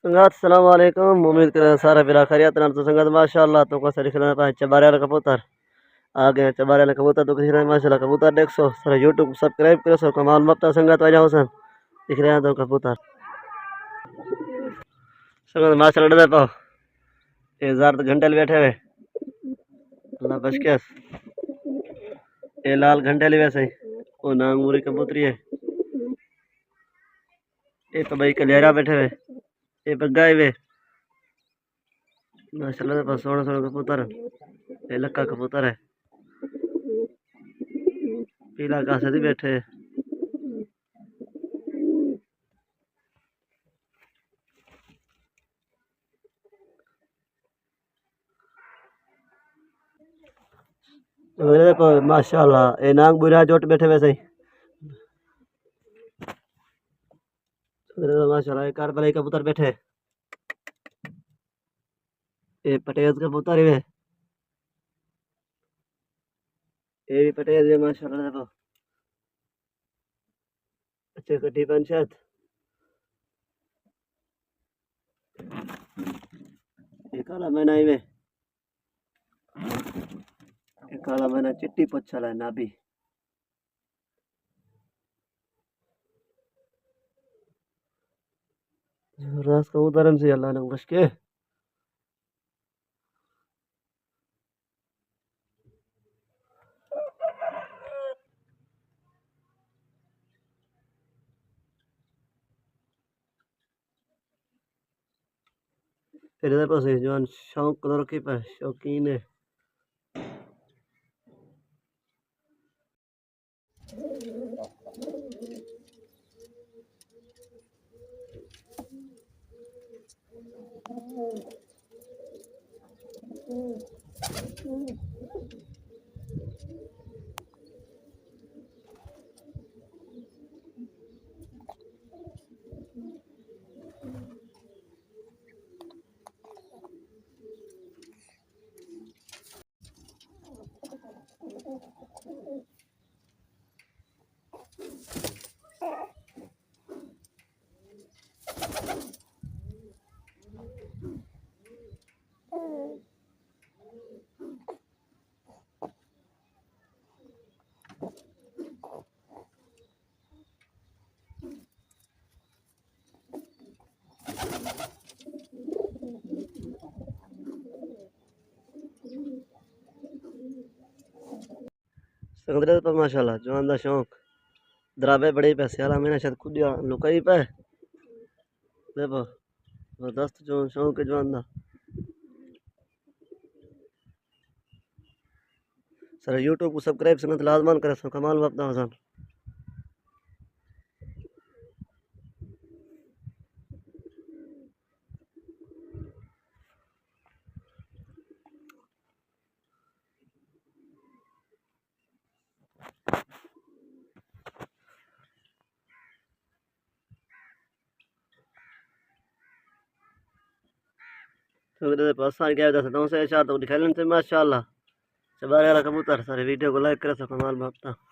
संगत सलाम वालेकुम। उम्मीद करें सारा फिर खैरियत तो संगत माशाल्लाह तो को सरी खिलाना पाए चबारे वाला कबूतर आ गए। चबारे वाला कबूतर तो किसी माशाल्लाह कबूतर देख सो सर यूट्यूब सब्सक्राइब करो सो कमाल मत संगत वजह हुसैन दिख रहे हैं तो कबूतर संगत माशाल्लाह डे पाओ ये जार घंटे बैठे हुए अल्लाह बच के ये लाल घंटे वैसे वो नांगूरी कबूतरी है। ये तो भाई कलेरा बैठे हुए ये बग्गा हुए माशाल्लाह पास सोना सोना कबूतर ये लक्का कबूतर है पीला कासे दी बैठे देखो माशाल्लाह ये नांग बुरा जोट बैठे वैसे ही माशाल्लाह कार भले कबूतर बैठे ये पटेज कबूतर है ये भी पटेज है माशाल्लाह देखो अच्छे कटी पंचायत ये काला मैना में ये काला मैना चिट्टी पुच्छला है नाभी रास कबूतर से अल्लाह ने बच के तेरे पास जवान शौक कलर की पे शौकीन है। संगत पर माशाल्लाह जवान दा शौक दराबे बड़े पैसे वाला मैंने शायद खुद लुकाई पे देखो जबरदस्त जो शौक है जवान दा सर यूट्यूब को सब्सक्राइब संगत लाजमान करे सो कमाल वक्त हसन संगत पास आ गया था तो से चार तो दिखा लेते माशाल्लाह चबारे वाला कबूतर सारे वीडियो को लाइक करे सो कमाल वक्त